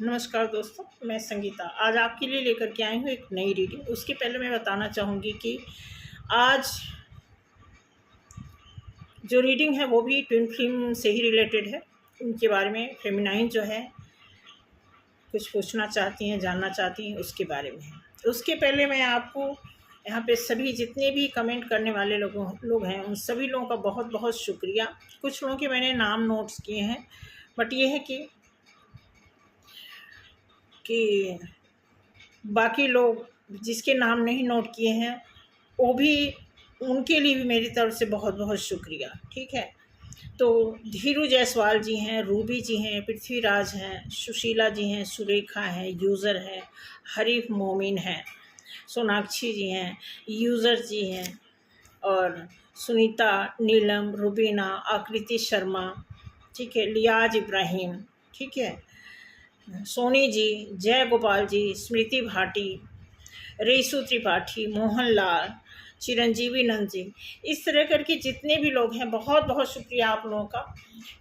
नमस्कार दोस्तों, मैं संगीता आज आपके लिए लेकर के आई हूँ एक नई रीडिंग। उसके पहले मैं बताना चाहूँगी कि आज जो रीडिंग है वो भी ट्विन फ्लेम से ही रिलेटेड है। उनके बारे में फेमिनाइन जो है कुछ पूछना चाहती हैं, जानना चाहती हैं, उसके बारे में है। उसके पहले मैं आपको यहाँ पे सभी जितने भी कमेंट करने वाले लोग हैं उन सभी लोगों का बहुत बहुत शुक्रिया। कुछ लोगों के मैंने नाम नोट्स किए हैं, बट ये है कि बाकी लोग जिसके नाम नहीं नोट किए हैं वो भी, उनके लिए भी मेरी तरफ से बहुत बहुत शुक्रिया। ठीक है, तो धीरू जायसवाल जी हैं, रूबी जी हैं, पृथ्वीराज हैं, सुशीला जी हैं, सुरेखा हैं, यूज़र हैं, हरीफ मोमिन हैं, सोनाक्षी जी हैं, यूज़र जी हैं, और सुनीता, नीलम, रुबीना, आकृति शर्मा, ठीक है, लियाज इब्राहिम, ठीक है, सोनी जी, जय गोपाल जी, स्मृति भाटी, रेसु त्रिपाठी, मोहन लाल, चिरंजीवी नंद जी, इस तरह करके जितने भी लोग हैं बहुत बहुत शुक्रिया आप लोगों का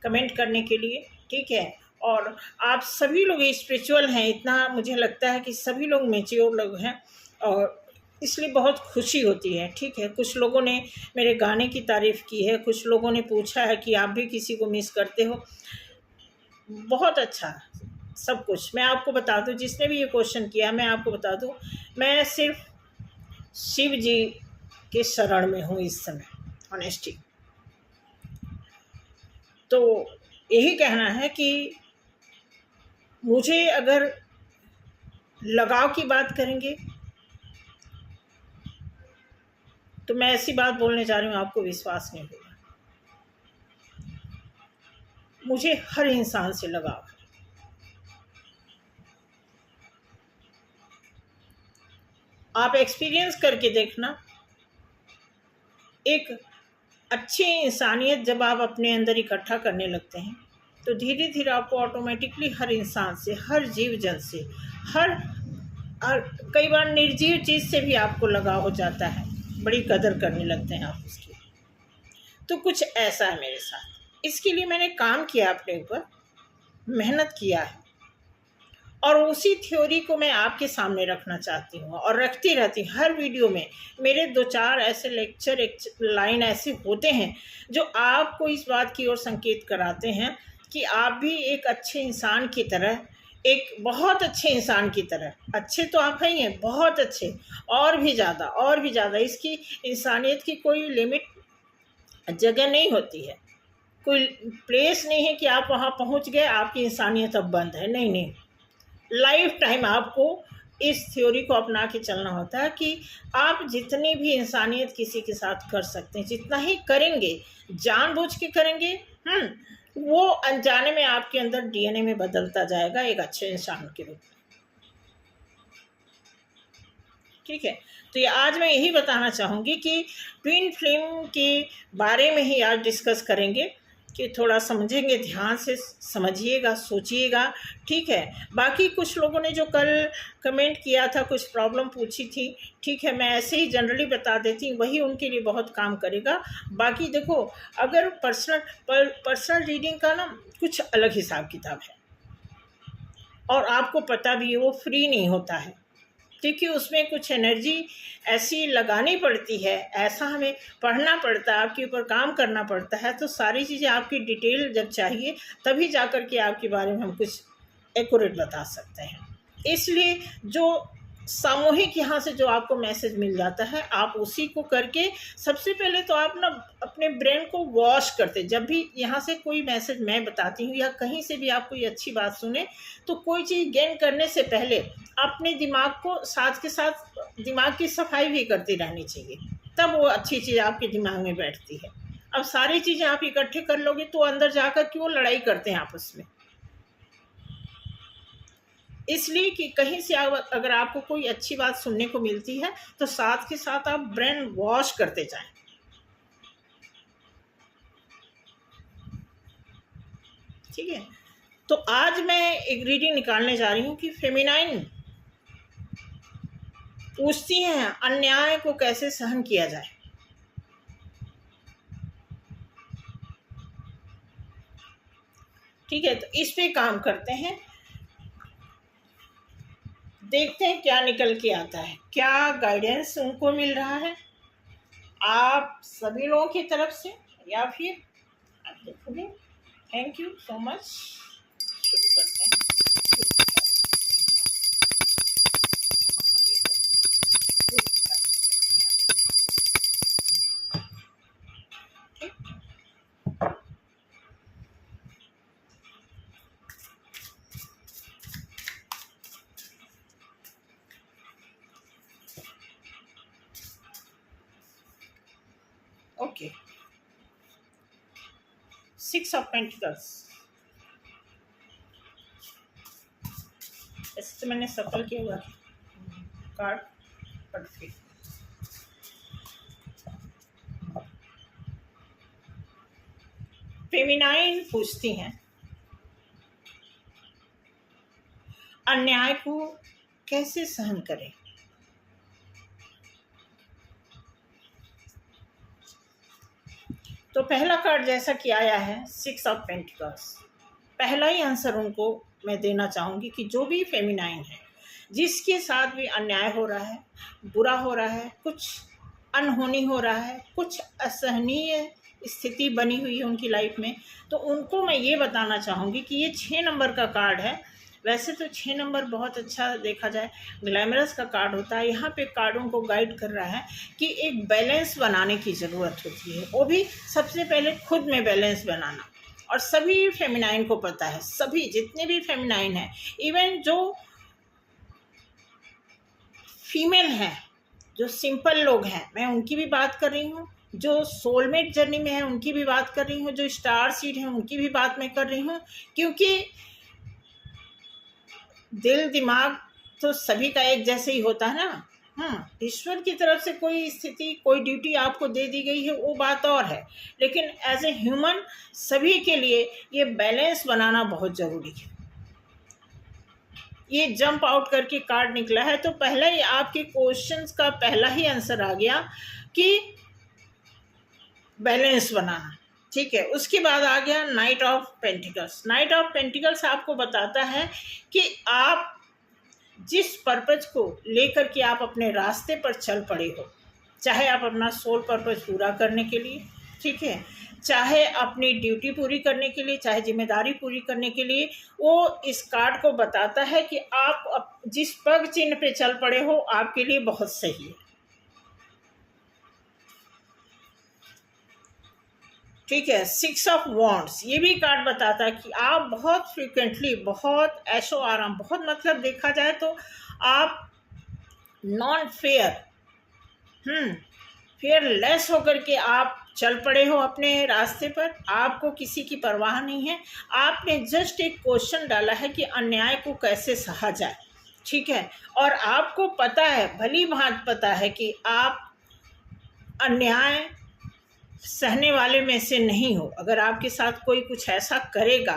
कमेंट करने के लिए। ठीक है, और आप सभी लोग स्पिरिचुअल हैं, इतना मुझे लगता है कि सभी लोग मैच्योर लोग हैं और इसलिए बहुत खुशी होती है। ठीक है, कुछ लोगों ने मेरे गाने की तारीफ़ की है, कुछ लोगों ने पूछा है कि आप भी किसी को मिस करते हो। बहुत अच्छा सब कुछ मैं आपको बता दूं, जिसने भी ये क्वेश्चन किया मैं आपको बता दूं, मैं सिर्फ शिव जी के शरण में हूँ इस समय, ऑनेस्टी। तो यही कहना है कि मुझे अगर लगाव की बात करेंगे तो मैं ऐसी बात बोलने जा रही हूँ आपको विश्वास नहीं होगा। मुझे हर इंसान से लगाव है। आप एक्सपीरियंस करके देखना, एक अच्छी इंसानियत जब आप अपने अंदर इकट्ठा करने लगते हैं तो धीरे धीरे आपको ऑटोमेटिकली हर इंसान से, हर जीव जंत से, हर कई बार निर्जीव चीज़ से भी आपको लगाव हो जाता है, बड़ी कदर करने लगते हैं आप उसकी। तो कुछ ऐसा है मेरे साथ, इसके लिए मैंने काम किया, अपने ऊपर मेहनत किया है और उसी थ्योरी को मैं आपके सामने रखना चाहती हूँ और रखती रहती हूँ। हर वीडियो में मेरे 2-4 ऐसे लेक्चर, एक लाइन ऐसे होते हैं जो आपको इस बात की ओर संकेत कराते हैं कि आप भी एक अच्छे इंसान की तरह, एक बहुत अच्छे इंसान की तरह, अच्छे तो आप ही हैं, बहुत अच्छे, और भी ज़्यादा, इसकी इंसानियत की कोई लिमिट जगह नहीं होती है, कोई प्लेस नहीं है कि आप वहाँ पहुँच गए आपकी इंसानियत अब बंद है। नहीं नहीं, लाइफ टाइम आपको इस थ्योरी को अपना के चलना होता है कि आप जितनी भी इंसानियत किसी के साथ कर सकते हैं, जितना ही करेंगे, जानबूझ के करेंगे, वो अनजाने में आपके अंदर डीएनए में बदलता जाएगा एक अच्छे इंसान के रूप में। ठीक है, तो ये आज मैं यही बताना चाहूँगी कि ट्विन फ्लेम के बारे में ही आज डिस्कस करेंगे कि थोड़ा समझेंगे, ध्यान से समझिएगा, सोचिएगा। ठीक है, बाकी कुछ लोगों ने जो कल कमेंट किया था, कुछ प्रॉब्लम पूछी थी, ठीक है, मैं ऐसे ही जनरली बता देती हूँ, वही उनके लिए बहुत काम करेगा। बाकी देखो, अगर पर्सनल रीडिंग का ना कुछ अलग हिसाब किताब है और आपको पता भी है वो फ्री नहीं होता है, क्योंकि उसमें कुछ एनर्जी ऐसी लगानी पड़ती है, ऐसा हमें पढ़ना पड़ता है, आपके ऊपर काम करना पड़ता है। तो सारी चीज़ें आपकी डिटेल जब चाहिए तभी जा कर के आपके बारे में हम कुछ एक्यूरेट बता सकते हैं। इसलिए जो सामूहिक यहाँ से जो आपको मैसेज मिल जाता है, आप उसी को करके सबसे पहले तो आप ना अपने ब्रेन को वॉश करते, जब भी यहाँ से कोई मैसेज मैं बताती हूँ या कहीं से भी आप कोई अच्छी बात सुने, तो कोई चीज़ गेन करने से पहले अपने दिमाग को साथ के साथ दिमाग की सफाई भी करती रहनी चाहिए, तब वो अच्छी चीज़ आपके दिमाग में बैठती है। अब सारी चीज़ें आप इकट्ठे कर लोगे तो अंदर जाकर क्यों लड़ाई करते हैं आपस में, इसलिए कि कहीं से अगर आपको कोई अच्छी बात सुनने को मिलती है तो साथ के साथ आप ब्रेन वॉश करते जाएं। ठीक है, तो आज मैं एक रीडिंग निकालने जा रही हूँ कि फेमिनाइन पूछती हैं अन्याय को कैसे सहन किया जाए। ठीक है, तो इस पे काम करते हैं। देखते हैं क्या निकल के आता है, क्या गाइडेंस उनको मिल रहा है आप सभी लोगों की तरफ से, या फिर आप देखोगे। Thank you so much. शुरू करते हैं। Okay, 6 of pentacles. ऐसे तो मैंने सफल किया हुआ कार्ड, बट फिर फेमिनाइन पूछती हैं अन्याय को कैसे सहन करें। तो पहला कार्ड जैसा कि आया है 6 ऑफ पेंटिकल्स, पहला ही आंसर उनको मैं देना चाहूँगी कि जो भी फेमिनाइन है, जिसके साथ भी अन्याय हो रहा है, बुरा हो रहा है, कुछ अनहोनी हो रहा है, कुछ असहनीय स्थिति बनी हुई है उनकी लाइफ में, तो उनको मैं ये बताना चाहूँगी कि ये 6 नंबर का कार्ड है। वैसे तो 6 नंबर बहुत अच्छा देखा जाए ग्लैमरस का कार्ड होता है। यहाँ पे कार्डों को गाइड कर रहा है कि एक बैलेंस बनाने की ज़रूरत होती है, वो भी सबसे पहले खुद में बैलेंस बनाना। और सभी फेमिनाइन को पता है, सभी जितने भी फेमिनाइन हैं, इवन जो फीमेल हैं, जो सिंपल लोग हैं, मैं उनकी भी बात कर रही हूँ, जो सोलमेट जर्नी में है उनकी भी बात कर रही हूँ, जो स्टार सीड है उनकी भी बात मैं कर रही हूँ। क्योंकि दिल दिमाग तो सभी का एक जैसे ही होता है ना। ईश्वर की तरफ से कोई स्थिति, कोई ड्यूटी आपको दे दी गई है, वो बात और है, लेकिन एज ए ह्यूमन सभी के लिए ये बैलेंस बनाना बहुत ज़रूरी है। ये जंप आउट करके कार्ड निकला है, तो पहला ही आपके क्वेश्चंस का पहला ही आंसर आ गया कि बैलेंस बनाना। ठीक है, उसके बाद आ गया night of pentacles. Night of pentacles आपको बताता है कि आप जिस पर्पज को लेकर के आप अपने रास्ते पर चल पड़े हो, चाहे आप अपना सोल पर्पज पूरा करने के लिए, ठीक है, चाहे अपनी ड्यूटी पूरी करने के लिए, चाहे जिम्मेदारी पूरी करने के लिए, वो इस कार्ड को बताता है कि आप जिस पग चिन्ह पे चल पड़े हो आपके लिए बहुत सही है। ठीक है, 6 ऑफ वॉन्ड्स, ये भी कार्ड बताता है कि आप बहुत फ्रिक्वेंटली, बहुत ऐशो आराम, बहुत मतलब देखा जाए तो आप नॉन फेयर, फेयरलेस होकर के आप चल पड़े हो अपने रास्ते पर। आपको किसी की परवाह नहीं है। आपने जस्ट एक क्वेश्चन डाला है कि अन्याय को कैसे सहा जाए, ठीक है, और आपको पता है, भली भांति पता है कि आप अन्याय सहने वाले में से नहीं हो। अगर आपके साथ कोई कुछ ऐसा करेगा,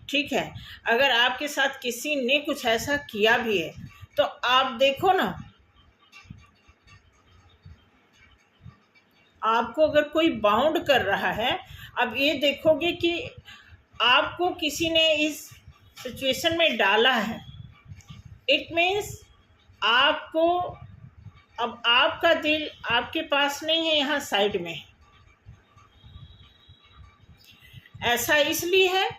ठीक है, अगर आपके साथ किसी ने कुछ ऐसा किया भी है, तो आप देखो ना, आपको अगर कोई बाउंड कर रहा है, अब ये देखोगे कि आपको किसी ने इस सिचुएशन में डाला है, इट मीन्स आपको, अब आपका दिल आपके पास नहीं है, यहाँ साइड में है। ऐसा इसलिए है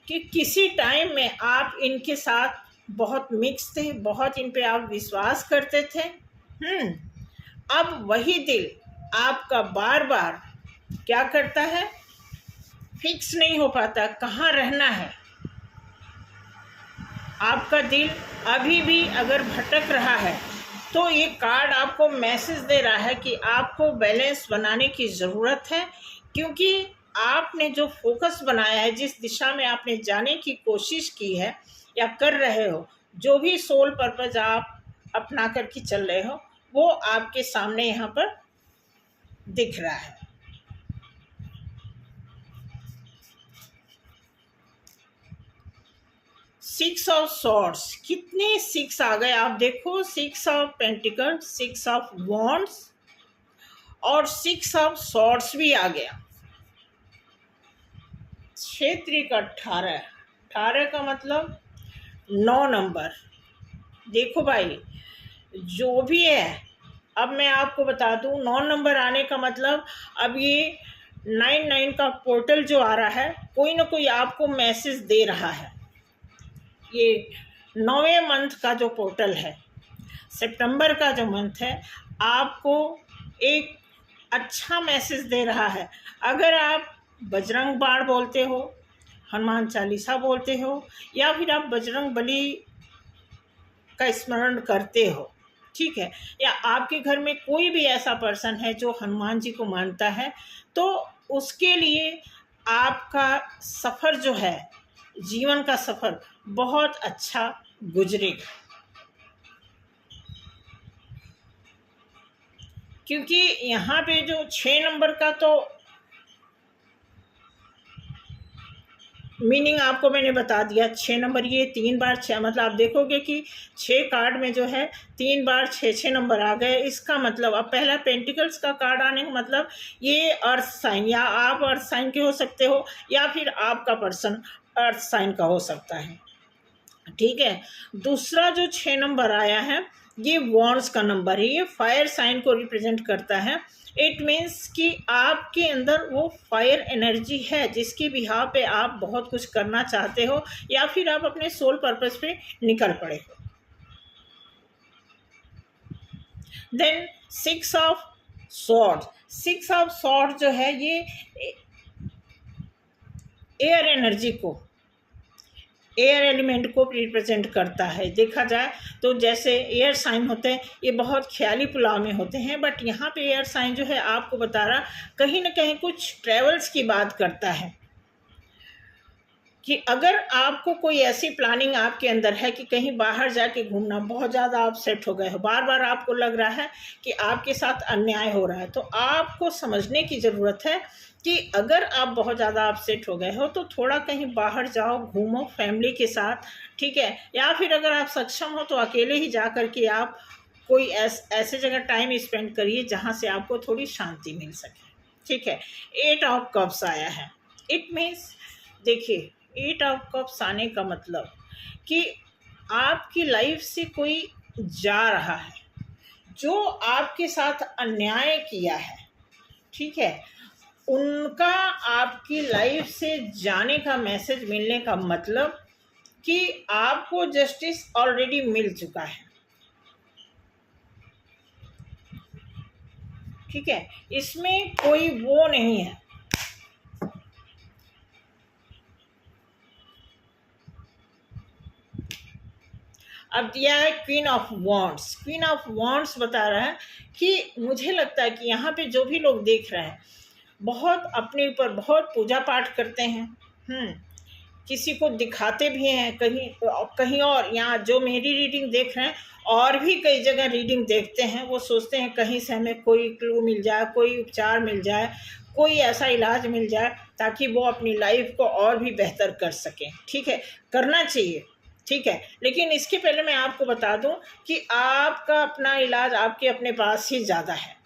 कि किसी टाइम में आप इनके साथ बहुत मिक्स थे, बहुत इन पे आप विश्वास करते थे। अब वही दिल आपका बार बार क्या करता है, फिक्स नहीं हो पाता कहाँ रहना है। आपका दिल अभी भी अगर भटक रहा है, तो ये कार्ड आपको मैसेज दे रहा है कि आपको बैलेंस बनाने की ज़रूरत है। क्योंकि आपने जो फोकस बनाया है, जिस दिशा में आपने जाने की कोशिश की है या कर रहे हो, जो भी सोल पर्पज आप अपना करके चल रहे हो, वो आपके सामने यहाँ पर दिख रहा है। सिक्स ऑफ सॉर्ड्स, कितने 6 आ गए आप देखो, 6 ऑफ पेंटिकल्स, 6 ऑफ वॉन्ड्स और 6 ऑफ सॉर्ड्स भी आ गया। 6 3 का 18, 18 का मतलब 9 नंबर, देखो भाई, जो भी है, अब मैं आपको बता दूं, 9 नंबर आने का मतलब अब ये 99 का पोर्टल जो आ रहा है, कोई ना कोई आपको मैसेज दे रहा है। ये 9वें मंथ का जो पोर्टल है, सितंबर का जो मंथ है, आपको एक अच्छा मैसेज दे रहा है। अगर आप बजरंग बाण बोलते हो, हनुमान चालीसा बोलते हो, या फिर आप बजरंग बली का स्मरण करते हो, ठीक है, या आपके घर में कोई भी ऐसा पर्सन है जो हनुमान जी को मानता है, तो उसके लिए आपका सफ़र जो है, जीवन का सफ़र बहुत अच्छा गुजरेगा। क्योंकि यहाँ पे जो 6 नंबर का तो मीनिंग आपको मैंने बता दिया। 6 नंबर, ये 3 बार 6, मतलब आप देखोगे कि 6 कार्ड में जो है 3 बार 6 नंबर आ गए। इसका मतलब अब पहला पेंटिकल्स का कार्ड आने का मतलब ये अर्थ साइन, या आप अर्थ साइन के हो सकते हो, या फिर आपका पर्सन अर्थ साइन का हो सकता है, ठीक है। दूसरा जो 6 नंबर आया है, ये वॉन्ड्स का नंबर है, ये फायर साइन को रिप्रेजेंट करता है। इट मीन्स कि आपके अंदर वो फायर एनर्जी है जिसके बिहाव पे आप बहुत कुछ करना चाहते हो, या फिर आप अपने सोल पर्पस पे निकल पड़े हो। Then 6 of sword, 6 of sword जो है ये एयर एनर्जी को, एयर एलिमेंट को रिप्रेजेंट करता है। देखा जाए तो जैसे एयर साइन होते हैं, ये बहुत ख्याली पुलाव में होते हैं, बट यहाँ पे एयर साइन जो है आपको बता रहा कहीं ना कहीं कुछ ट्रेवल्स की बात करता है, कि अगर आपको कोई ऐसी प्लानिंग आपके अंदर है कि कहीं बाहर जाके घूमना, बहुत ज़्यादा आप सेट हो गए हो, बार बार आपको लग रहा है कि आपके साथ अन्याय हो रहा है, तो आपको समझने की ज़रूरत है कि अगर आप बहुत ज़्यादा अपसेट हो गए हो तो थोड़ा कहीं बाहर जाओ, घूमो फैमिली के साथ, ठीक है, या फिर अगर आप सक्षम हो तो अकेले ही जा कर के आप कोई ऐसे जगह टाइम स्पेंड करिए जहाँ से आपको थोड़ी शांति मिल सके, ठीक है। 8 ऑफ कप्स आया है, इट मीन्स, देखिए 8 ऑफ कप्स आने का मतलब कि आपकी लाइफ से कोई जा रहा है जो आपके साथ अन्याय किया है, ठीक है, उनका आपकी लाइफ से जाने का मैसेज मिलने का मतलब कि आपको जस्टिस ऑलरेडी मिल चुका है, ठीक है, इसमें कोई वो नहीं है। अब दिया है queen of wands. Queen of wands बता रहा है कि मुझे लगता है कि यहाँ पे जो भी लोग देख रहे हैं बहुत अपने ऊपर बहुत पूजा पाठ करते हैं, किसी को दिखाते भी हैं कहीं कहीं, और यहाँ जो मेरी रीडिंग देख रहे हैं और भी कई जगह रीडिंग देखते हैं, वो सोचते हैं कहीं से हमें कोई क्लू मिल जाए, कोई उपचार मिल जाए, कोई ऐसा इलाज मिल जाए ताकि वो अपनी लाइफ को और भी बेहतर कर सकें, ठीक है, करना चाहिए, ठीक है। लेकिन इसके पहले मैं आपको बता दूं कि आपका अपना इलाज आपके अपने पास ही ज़्यादा है।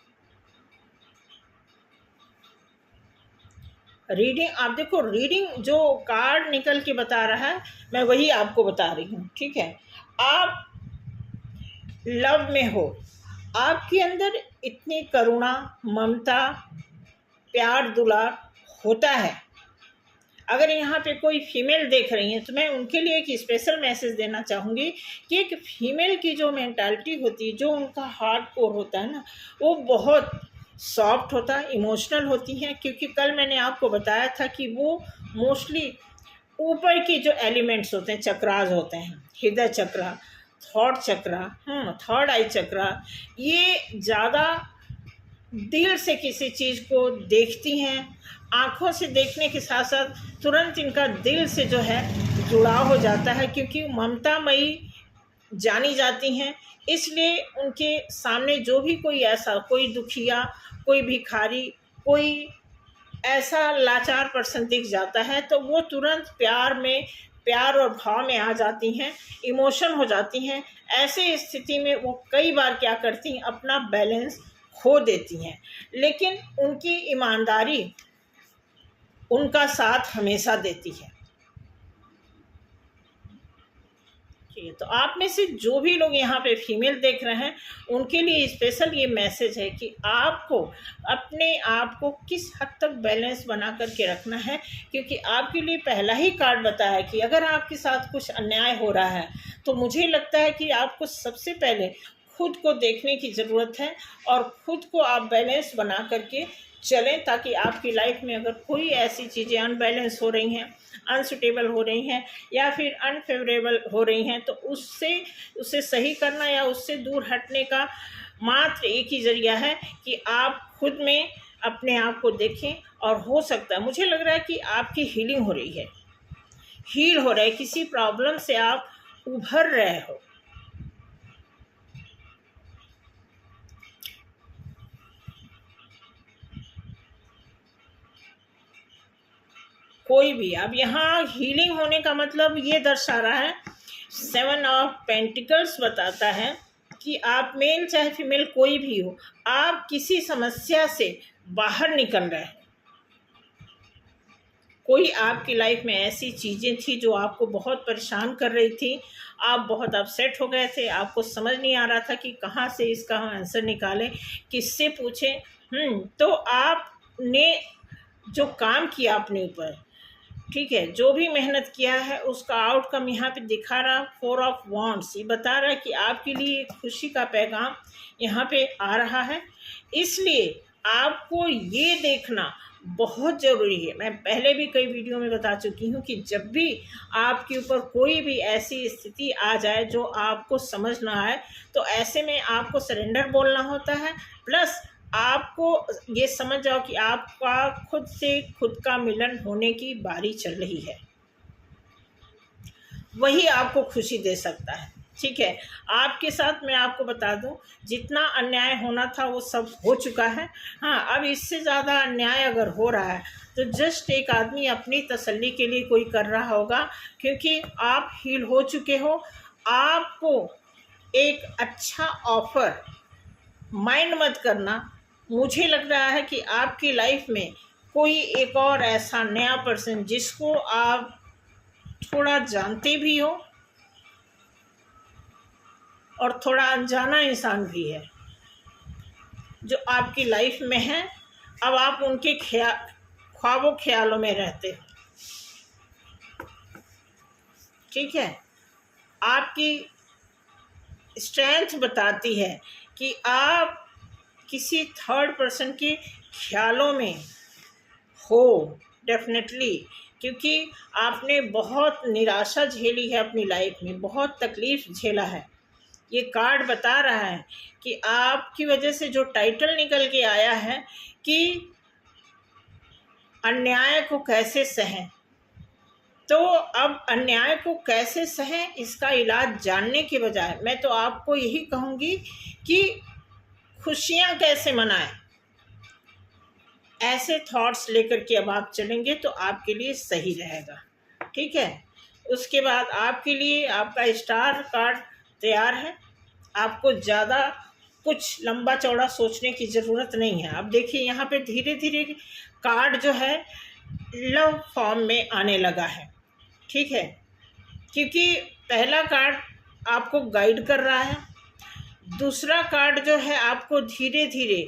रीडिंग आप देखो, रीडिंग जो कार्ड निकल के बता रहा है मैं वही आपको बता रही हूँ, ठीक है। आप लव में हो, आपके अंदर इतनी करुणा, ममता, प्यार, दुलार होता है। अगर यहाँ पे कोई फीमेल देख रही हैं तो मैं उनके लिए एक स्पेशल मैसेज देना चाहूँगी कि एक फीमेल की जो मेंटालिटी होती है, जो उनका हार्ट कोर होता है ना, वो बहुत सॉफ्ट होता है, इमोशनल होती हैं, क्योंकि कल मैंने आपको बताया था कि वो मोस्टली ऊपर की जो एलिमेंट्स होते हैं, चक्रास होते हैं, हृदय चक्र, थॉट चक्र, थर्ड आई चक्र, ये ज़्यादा दिल से किसी चीज़ को देखती हैं। आँखों से देखने के साथ साथ तुरंत इनका दिल से जो है जुड़ाव हो जाता है, क्योंकि ममतामयी जानी जाती हैं। इसलिए उनके सामने जो भी कोई ऐसा, कोई दुखिया, कोई भिखारी, कोई ऐसा लाचार पर्सन दिख जाता है तो वो तुरंत प्यार और भाव में आ जाती हैं, इमोशन हो जाती हैं। ऐसे स्थिति में वो कई बार क्या करती हैं, अपना बैलेंस खो देती हैं, लेकिन उनकी ईमानदारी उनका साथ हमेशा देती है। ठीक है, तो आप में से जो भी लोग यहाँ पे फीमेल देख रहे हैं उनके लिए स्पेशल ये मैसेज है कि आपको अपने आप को किस हद तक बैलेंस बना करके रखना है, क्योंकि आपके लिए पहला ही कार्ड बताया है कि अगर आपके साथ कुछ अन्याय हो रहा है तो मुझे लगता है कि आपको सबसे पहले खुद को देखने की ज़रूरत है और खुद को आप बैलेंस बना करके चलें, ताकि आपकी लाइफ में अगर कोई ऐसी चीज़ें अनबैलेंस हो रही हैं, अनसुटेबल हो रही हैं या फिर अनफेवरेबल हो रही हैं, तो उससे सही करना या उससे दूर हटने का मात्र एक ही ज़रिया है कि आप खुद में अपने आप को देखें। और हो सकता है, मुझे लग रहा है कि आपकी हीलिंग हो रही है, हील हो रहा है, किसी प्रॉब्लम से आप उभर रहे हो। कोई भी, अब यहाँ हीलिंग होने का मतलब ये दर्शा रहा है, 7 ऑफ पेंटिकल्स बताता है कि आप मेल चाहे फीमेल कोई भी हो, आप किसी समस्या से बाहर निकल रहे हैं। कोई आपकी लाइफ में ऐसी चीज़ें थी जो आपको बहुत परेशान कर रही थी, आप बहुत अपसेट हो गए थे, आपको समझ नहीं आ रहा था कि कहाँ से इसका हम आंसर निकालें, किससे पूछें। तो आपने जो काम किया अपने ऊपर, ठीक है, जो भी मेहनत किया है उसका आउटकम यहाँ पे दिखा रहा। 4 ऑफ वॉन्ड्स ये बता रहा है कि आपके लिए खुशी का पैगाम यहाँ पे आ रहा है। इसलिए आपको ये देखना बहुत ज़रूरी है। मैं पहले भी कई वीडियो में बता चुकी हूँ कि जब भी आपके ऊपर कोई भी ऐसी स्थिति आ जाए जो आपको समझ ना आए, तो ऐसे में आपको सरेंडर बोलना होता है, प्लस आपको ये समझ जाओ कि आपका खुद से खुद का मिलन होने की बारी चल रही है, वही आपको खुशी दे सकता है। ठीक है, आपके साथ मैं आपको बता दूं, जितना अन्याय होना था वो सब हो चुका है। हाँ, अब इससे ज़्यादा अन्याय अगर हो रहा है तो जस्ट एक आदमी अपनी तसल्ली के लिए कोई कर रहा होगा, क्योंकि आप हील हो चुके हो। आपको एक अच्छा ऑफर, माइंड मत करना, मुझे लग रहा है कि आपकी लाइफ में कोई एक और ऐसा नया पर्सन जिसको आप थोड़ा जानते भी हो और थोड़ा अनजाना इंसान भी है, जो आपकी लाइफ में है। अब आप उनके ख्वाबों ख्यालों में रहते हो। ठीक है, आपकी स्ट्रेंथ बताती है कि आप किसी थर्ड पर्सन के ख्यालों में हो, डेफिनेटली, क्योंकि आपने बहुत निराशा झेली है अपनी लाइफ में, बहुत तकलीफ़ झेला है। ये कार्ड बता रहा है कि आपकी वजह से जो टाइटल निकल के आया है कि अन्याय को कैसे सहें, तो अब अन्याय को कैसे सहें इसका इलाज जानने के बजाय मैं तो आपको यही कहूँगी कि खुशियाँ कैसे मनाएं, ऐसे थॉट्स लेकर के अब आप चलेंगे तो आपके लिए सही रहेगा। ठीक है, उसके बाद आपके लिए आपका स्टार कार्ड तैयार है। आपको ज़्यादा कुछ लंबा चौड़ा सोचने की ज़रूरत नहीं है। अब देखिए, यहाँ पे धीरे धीरे कार्ड जो है लव फॉर्म में आने लगा है। ठीक है, क्योंकि पहला कार्ड आपको गाइड कर रहा है, दूसरा कार्ड जो है आपको धीरे धीरे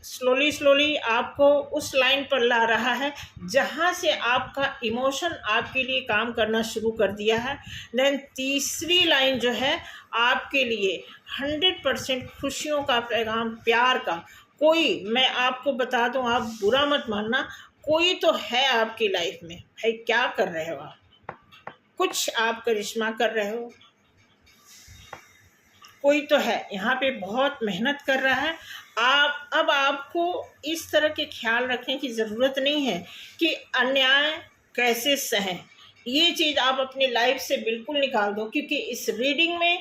स्लोली आपको उस लाइन पर ला रहा है जहाँ से आपका इमोशन आपके लिए काम करना शुरू कर दिया है। देन तीसरी लाइन जो है आपके लिए 100% खुशियों का पैगाम, प्यार का। कोई, मैं आपको बता दूं, आप बुरा मत मानना, कोई तो है आपकी लाइफ में। भाई, क्या कर रहे हो आप? कुछ आप करिश्मा कर रहे हो, कोई तो है यहाँ पे बहुत मेहनत कर रहा है। अब आपको इस तरह के ख्याल रखने की ज़रूरत नहीं है कि अन्याय कैसे सहें। ये चीज़ आप अपनी लाइफ से बिल्कुल निकाल दो, क्योंकि इस रीडिंग में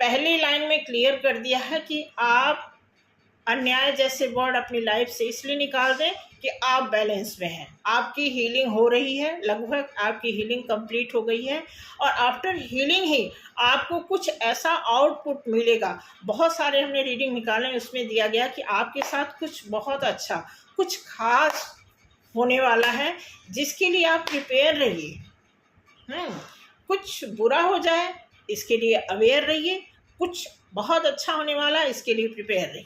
पहली लाइन में क्लियर कर दिया है कि आप अन्याय जैसे वर्ड अपनी लाइफ से इसलिए निकाल दें कि आप बैलेंस में हैं, आपकी हीलिंग हो रही है, लगभग आपकी हीलिंग कंप्लीट हो गई है, और आफ्टर हीलिंग ही आपको कुछ ऐसा आउटपुट मिलेगा। बहुत सारे हमने रीडिंग निकाले, उसमें दिया गया कि आपके साथ कुछ बहुत अच्छा, कुछ खास होने वाला है, जिसके लिए आप प्रिपेयर रहिए। कुछ बुरा हो जाए इसके लिए अवेयर रहिए, कुछ बहुत अच्छा होने वाला है इसके लिए प्रिपेयर रहिए।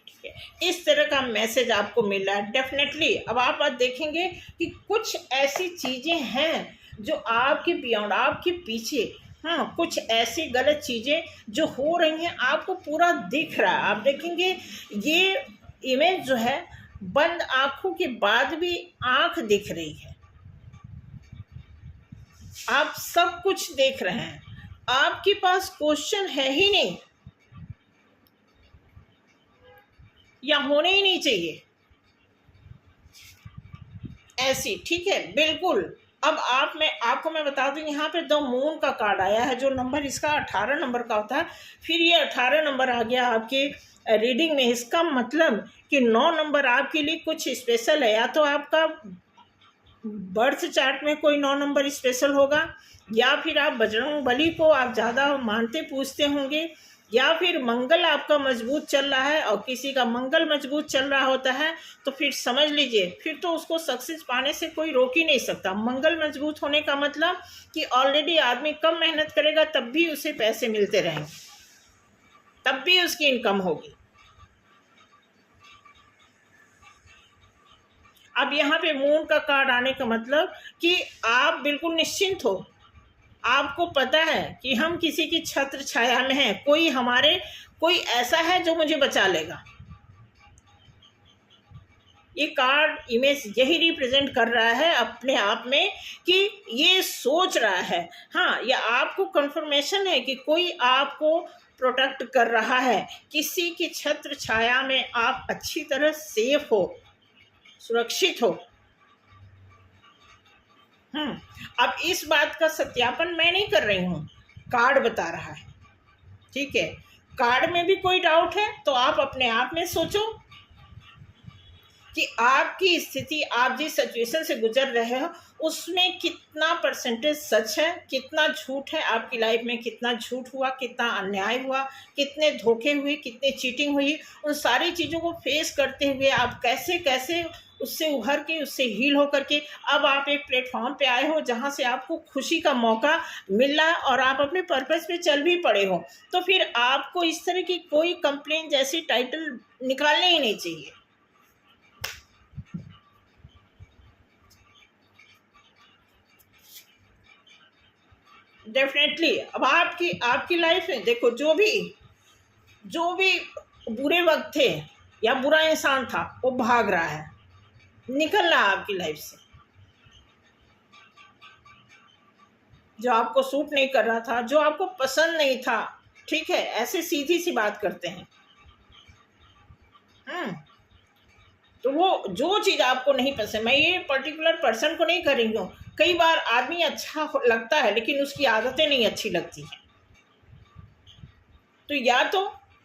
ठीक है, इस तरह का मैसेज आपको मिल रहा है डेफिनेटली। अब आप बात देखेंगे कि कुछ ऐसी चीज़ें हैं जो आपके बियॉन्ड, आपके पीछे, हाँ, कुछ ऐसी गलत चीज़ें जो हो रही हैं आपको पूरा दिख रहा है। आप देखेंगे ये इमेज जो है बंद आंखों के बाद भी आंख दिख रही है, आप सब कुछ देख रहे हैं, आपके पास क्वेश्चन है ही नहीं या होने ही नहीं चाहिए ऐसी। ठीक है, बिल्कुल। अब आपको मैं बता दूं, यहाँ पे द मून का कार्ड आया है, जो नंबर इसका 18 नंबर का होता है। फिर ये 18 नंबर आ गया आपके रीडिंग में। इसका मतलब कि 9 नंबर आपके लिए कुछ स्पेशल है। या तो आपका बर्थ चार्ट में कोई 9 नंबर स्पेशल होगा, या फिर आप बजरंग बली को आप ज़्यादा मानते पूजते होंगे, या फिर मंगल आपका मजबूत चल रहा है। और किसी का मंगल मजबूत चल रहा होता है तो फिर समझ लीजिए, फिर तो उसको सक्सेस पाने से कोई रोक ही नहीं सकता। मंगल मजबूत होने का मतलब कि ऑलरेडी आदमी कम मेहनत करेगा तब भी उसे पैसे मिलते रहेंगे, तब भी उसकी इनकम होगी। अब यहाँ पे मून का कार्ड आने का मतलब कि आप बिल्कुल निश्चिंत हो, आपको पता है कि हम किसी की छत्र छाया में हैं, कोई ऐसा है जो मुझे बचा लेगा। ये कार्ड इमेज यही रिप्रेजेंट कर रहा है अपने आप में कि ये सोच रहा है, हाँ, या आपको कंफर्मेशन है कि कोई आपको प्रोटेक्ट कर रहा है, किसी की छत्र छाया में आप अच्छी तरह सेफ हो, सुरक्षित हो। अब इस बात का सत्यापन मैं नहीं कर रही हूँ, कार्ड बता रहा है। ठीक है, कार्ड में भी कोई डाउट है तो आप अपने आप में सोचो कि आपकी स्थिति, आप जिस सिचुएशन से गुजर रहे हो उसमें कितना परसेंटेज सच है, कितना झूठ है। आपकी लाइफ में कितना झूठ हुआ, कितना अन्याय हुआ, कितने धोखे हुए, कितने चीटिंग हुई। उन सारी चीज़ों को फेस करते हुए आप कैसे कैसे उससे उभर के, उससे हील होकर के अब आप एक प्लेटफॉर्म पे आए हो जहाँ से आपको खुशी का मौका मिल रहा है और आप अपने पर्पस पे चल भी पड़े हो। तो फिर आपको इस तरह की कोई कंप्लेन जैसी टाइटल निकालने ही नहीं चाहिए। डेफिनेटली अब आपकी लाइफ में देखो, जो भी बुरे वक्त थे या बुरा इंसान था वो भाग रहा है, निकल रहा है आपकी लाइफ से। जो आपको सूट नहीं कर रहा था, जो आपको पसंद नहीं था, ठीक है, ऐसे सीधी सी बात करते हैं। तो वो जो चीज़ आपको नहीं पसंद, मैं ये पर्टिकुलर पर्सन को नहीं कर रही हूँ, कई बार आदमी अच्छा लगता है लेकिन उसकी आदतें नहीं अच्छी लगती हैं। तो या तो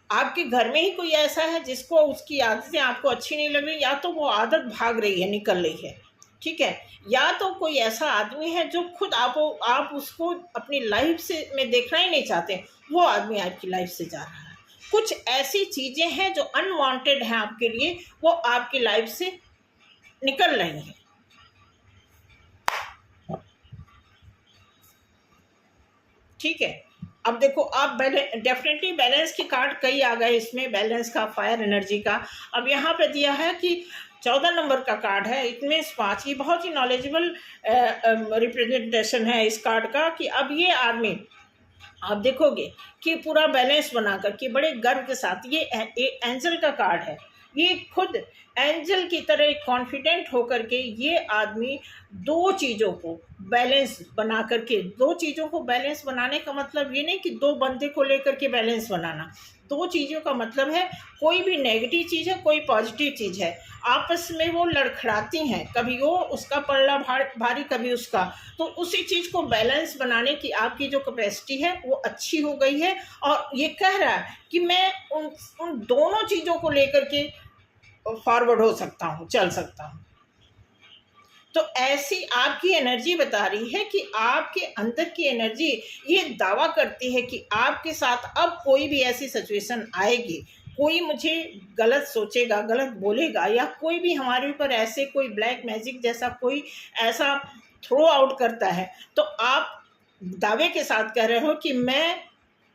आपके घर में ही कोई ऐसा है जिसको उसकी आदतें आपको अच्छी नहीं लग रही, या तो वो आदत भाग रही है, निकल रही है। ठीक है, या तो कोई ऐसा आदमी है जो खुद आप उसको अपनी लाइफ से में देखना ही नहीं चाहते, वो आदमी आपकी लाइफ से जा रहा है। कुछ ऐसी चीज़ें हैं जो अनवांटेड हैं आपके लिए, वो आपकी लाइफ से निकल रही हैं। ठीक है, अब देखो, आप डेफिनेटली बैलेंस की कार्ड कई आ गए इसमें, बैलेंस का, फायर एनर्जी का। अब यहाँ पे दिया है कि 14 नंबर का कार्ड है, इतने 5। ये बहुत ही नॉलेजेबल रिप्रेजेंटेशन है इस कार्ड का कि अब ये आदमी, आप देखोगे कि पूरा बैलेंस बनाकर के बड़े गर्व के साथ, ये एंजल का कार्ड है, ये खुद एंजल की तरह कॉन्फिडेंट होकर के ये आदमी दो चीज़ों को बैलेंस बना करके, दो चीज़ों को बैलेंस बनाने का मतलब ये नहीं कि दो बंदे को लेकर के बैलेंस बनाना। दो चीज़ों का मतलब है कोई भी नेगेटिव चीज़ है, कोई पॉजिटिव चीज़ है, आपस में वो लड़खड़ाती हैं, कभी वो उसका पल्ला भारी, कभी उसका। तो उसी चीज़ को बैलेंस बनाने की आपकी जो कैपेसिटी है वो अच्छी हो गई है। और ये कह रहा है कि मैं उन दोनों चीज़ों को लेकर के फॉरवर्ड हो सकता हूँ, चल सकता हूँ। तो ऐसी आपकी एनर्जी बता रही है कि आपके अंदर की एनर्जी ये दावा करती है कि आपके साथ अब कोई भी ऐसी सिचुएशन आएगी, कोई मुझे गलत सोचेगा, गलत बोलेगा, या कोई भी हमारे ऊपर ऐसे कोई ब्लैक मैजिक जैसा कोई ऐसा थ्रो आउट करता है, तो आप दावे के साथ कह रहे हो कि मैं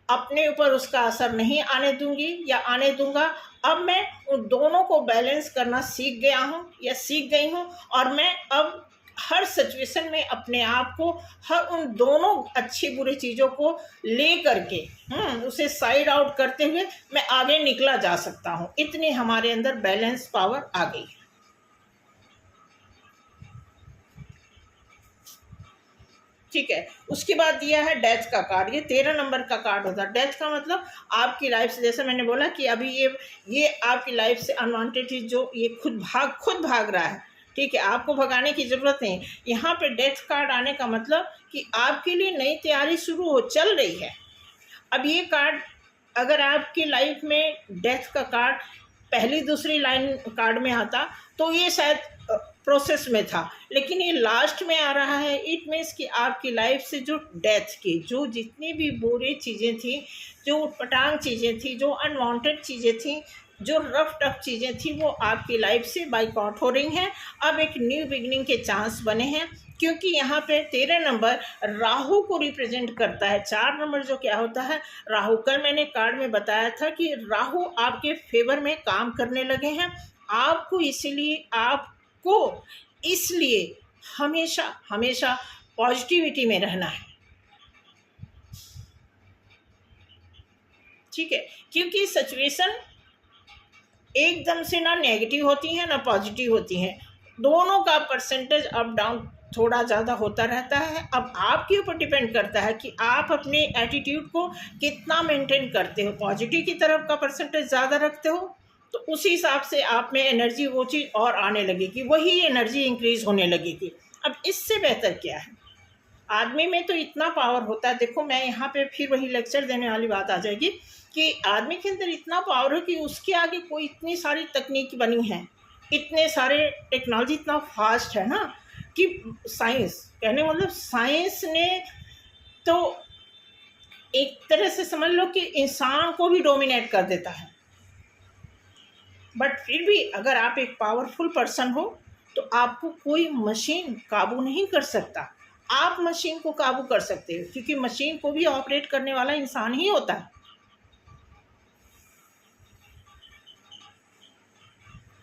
अपने ऊपर उसका असर नहीं आने दूंगी या आने दूंगा। अब मैं उन दोनों को बैलेंस करना सीख गया हूँ या सीख गई हूँ, और मैं अब हर सिचुएशन में अपने आप को, हर उन दोनों अच्छी बुरी चीज़ों को ले करके उसे साइड आउट करते हुए मैं आगे निकला जा सकता हूँ। इतनी हमारे अंदर बैलेंस पावर आ गई है। ठीक है, उसके बाद दिया है डेथ का कार्ड। ये 13 नंबर का कार्ड होता है। डेथ का मतलब आपकी लाइफ से, जैसे मैंने बोला कि अभी ये आपकी लाइफ से अनवांटेड चीज जो ये खुद भाग रहा है। ठीक है, आपको भगाने की जरूरत नहीं। यहाँ पे डेथ कार्ड आने का मतलब कि आपके लिए नई तैयारी शुरू हो चल रही है। अब ये कार्ड अगर आपकी लाइफ में डेथ का कार्ड पहली दूसरी लाइन कार्ड में आता तो ये शायद प्रोसेस में था, लेकिन ये लास्ट में आ रहा है। इट मीन्स कि आपकी लाइफ से जो डेथ की जो जितनी भी बुरी चीज़ें थी, जो उटपटांग चीज़ें थी, जो अनवांटेड चीज़ें थी, जो रफ टफ चीज़ें थी, वो आपकी लाइफ से बाइकआउट हो रही हैं। अब एक न्यू बिगनिंग के चांस बने हैं, क्योंकि यहाँ पे 13 नंबर राहु को रिप्रेजेंट करता है। 4 नंबर जो क्या होता है, राहु। कल मैंने कार्ड में बताया था कि राहु आपके फेवर में काम करने लगे हैं। आपको इसलिए हमेशा हमेशा पॉजिटिविटी में रहना है। ठीक है, क्योंकि सिचुएशन एकदम से ना नेगेटिव होती है ना पॉजिटिव होती है, दोनों का परसेंटेज अप डाउन थोड़ा ज़्यादा होता रहता है। अब आपके ऊपर डिपेंड करता है कि आप अपने एटीट्यूड को कितना मेंटेन करते हो। पॉजिटिव की तरफ का परसेंटेज ज़्यादा रखते हो तो उसी हिसाब से आप में एनर्जी वो चीज़ और आने लगेगी, वही एनर्जी इंक्रीज होने लगेगी। अब इससे बेहतर क्या है, आदमी में तो इतना पावर होता है। देखो, मैं यहाँ पे फिर वही लेक्चर देने वाली बात आ जाएगी कि आदमी के अंदर इतना पावर है कि उसके आगे कोई इतनी सारी तकनीक बनी है, इतने सारे टेक्नोलॉजी इतना फास्ट है ना कि साइंस, कहने मतलब साइंस ने तो एक तरह से समझ लो कि इंसान को भी डोमिनेट कर देता है। बट फिर भी अगर आप एक पावरफुल पर्सन हो तो आपको कोई मशीन काबू नहीं कर सकता। आप मशीन को काबू कर सकते हो, क्योंकि मशीन को भी ऑपरेट करने वाला इंसान ही होता है।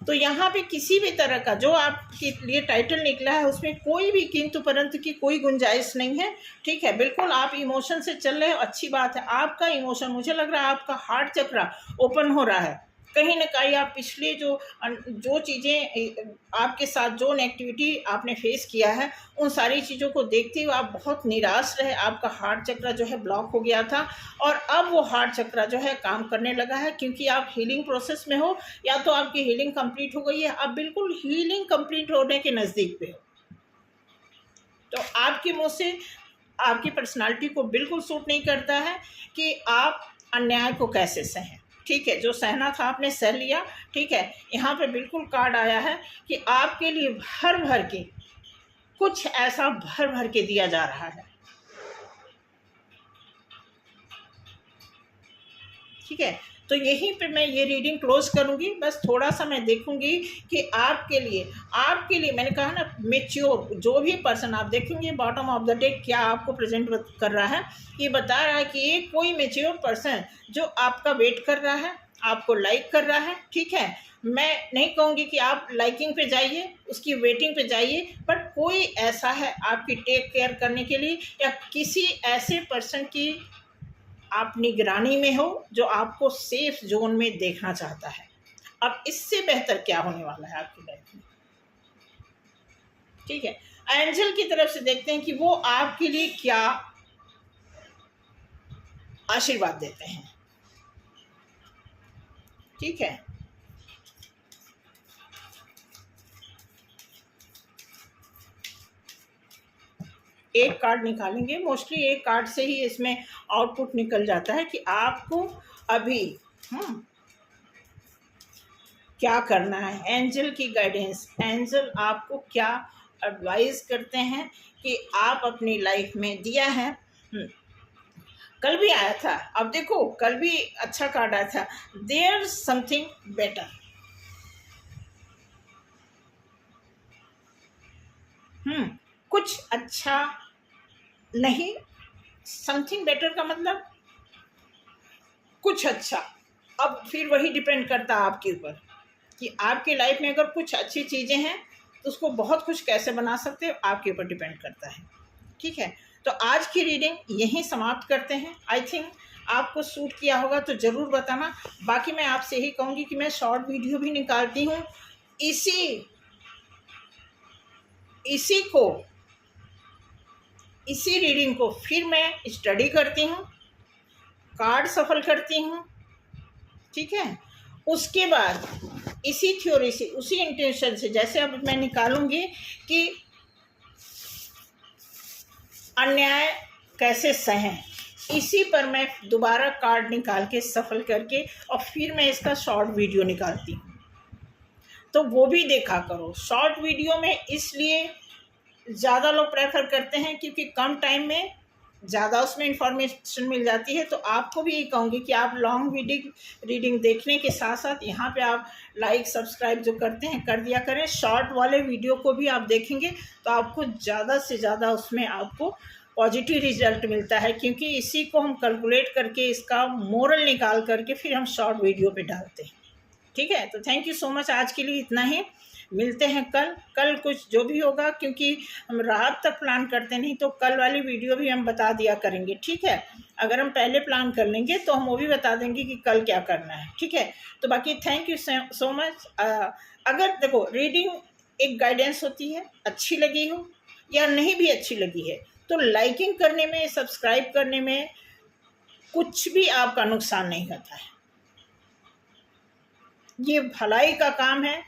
तो यहाँ पे किसी भी तरह का जो आपके लिए टाइटल निकला है उसमें कोई भी किंतु परंतु की कोई गुंजाइश नहीं है। ठीक है, बिल्कुल आप इमोशन से चल रहे हो, अच्छी बात है। आपका इमोशन, मुझे लग रहा है आपका हार्ट चक्र ओपन हो रहा है। कहीं ना कहीं आप पिछले जो चीज़ें आपके साथ, जो नेगेटिविटी आपने फेस किया है, उन सारी चीज़ों को देखते हुए आप बहुत निराश रहे। आपका हार्ट चक्र जो है ब्लॉक हो गया था, और अब वो हार्ट चक्र जो है काम करने लगा है, क्योंकि आप हीलिंग प्रोसेस में हो, या तो आपकी हीलिंग कंप्लीट हो गई है, आप बिल्कुल हीलिंग कंप्लीट होने के नज़दीक पे हो। तो आपके मुँह से आपकी पर्सनालिटी को बिल्कुल सूट नहीं करता है कि आप अन्याय को कैसे सहें। ठीक है, जो सहना था आपने सह लिया। ठीक है, यहाँ पे बिल्कुल कार्ड आया है कि आपके लिए भर भर के कुछ ऐसा भर भर के दिया जा रहा है। ठीक है, तो यहीं पे मैं ये रीडिंग क्लोज करूंगी। बस थोड़ा सा मैं देखूंगी कि आपके लिए मैंने कहा ना, मेच्योर जो भी पर्सन आप देखेंगे बॉटम ऑफ द डेक क्या आपको प्रेजेंट कर रहा है, ये बता रहा है कि ये कोई मेच्योर पर्सन जो आपका वेट कर रहा है, आपको लाइक कर रहा है। ठीक है, मैं नहीं कहूँगी कि आप लाइकिंग पे जाइए, उसकी वेटिंग पे जाइए, बट कोई ऐसा है आपकी टेक केयर करने के लिए, या किसी ऐसे पर्सन की आप निगरानी में हो जो आपको सेफ जोन में देखना चाहता है। अब इससे बेहतर क्या होने वाला है आपकी लाइफ में। ठीक है, एंजल की तरफ से देखते हैं कि वो आपके लिए क्या आशीर्वाद देते हैं। ठीक है, एक कार्ड निकालेंगे। मोस्टली एक कार्ड से ही इसमें आउटपुट निकल जाता है कि आपको अभी क्या करना है। एंजल की गाइडेंस, एंजल आपको क्या एडवाइस करते हैं कि आप अपनी लाइफ में दिया है। कल भी आया था, अब देखो कल भी अच्छा कार्ड आया था, देयर समथिंग बेटर। कुछ अच्छा नहीं, समथिंग बेटर का मतलब कुछ अच्छा। अब फिर वही डिपेंड करता है आपके ऊपर कि आपकी लाइफ में अगर कुछ अच्छी चीज़ें हैं तो उसको बहुत कुछ कैसे बना सकते हो, आपके ऊपर डिपेंड करता है। ठीक है, तो आज की रीडिंग यहीं समाप्त करते हैं। आई थिंक आपको सूट किया होगा तो ज़रूर बताना। बाकी मैं आपसे यही कहूँगी कि मैं शॉर्ट वीडियो भी निकालती हूँ इसी रीडिंग को फिर मैं स्टडी करती हूँ, कार्ड सफल करती हूँ। ठीक है, उसके बाद इसी थ्योरी से, उसी इंटेंशन से, जैसे अब मैं निकालूंगी कि अन्याय कैसे सहें, इसी पर मैं दोबारा कार्ड निकाल के सफल करके और फिर मैं इसका शॉर्ट वीडियो निकालती हूँ। तो वो भी देखा करो। शॉर्ट वीडियो में इसलिए ज़्यादा लोग प्रेफर करते हैं क्योंकि कम टाइम में ज़्यादा उसमें इंफॉर्मेशन मिल जाती है। तो आपको भी ये कहूँगी कि आप लॉन्ग रीडिंग देखने के साथ साथ यहाँ पे आप लाइक सब्सक्राइब जो करते हैं कर दिया करें। शॉर्ट वाले वीडियो को भी आप देखेंगे तो आपको ज़्यादा से ज़्यादा उसमें आपको पॉजिटिव रिजल्ट मिलता है, क्योंकि इसी को हम कैलकुलेट करके इसका मोरल निकाल करके फिर हम शॉर्ट वीडियो पे डालते हैं। ठीक है, तो थैंक यू सो मच। आज के लिए इतना ही, मिलते हैं कल कुछ जो भी होगा, क्योंकि हम रात तक प्लान करते नहीं तो कल वाली वीडियो भी हम बता दिया करेंगे। ठीक है, अगर हम पहले प्लान कर लेंगे तो हम वो भी बता देंगे कि कल क्या करना है। ठीक है, तो बाकी थैंक यू सो मच। अगर देखो रीडिंग एक गाइडेंस होती है, अच्छी लगी हो या नहीं भी अच्छी लगी है तो लाइकिंग करने में, सब्सक्राइब करने में कुछ भी आपका नुकसान नहीं होता है। ये भलाई का काम है,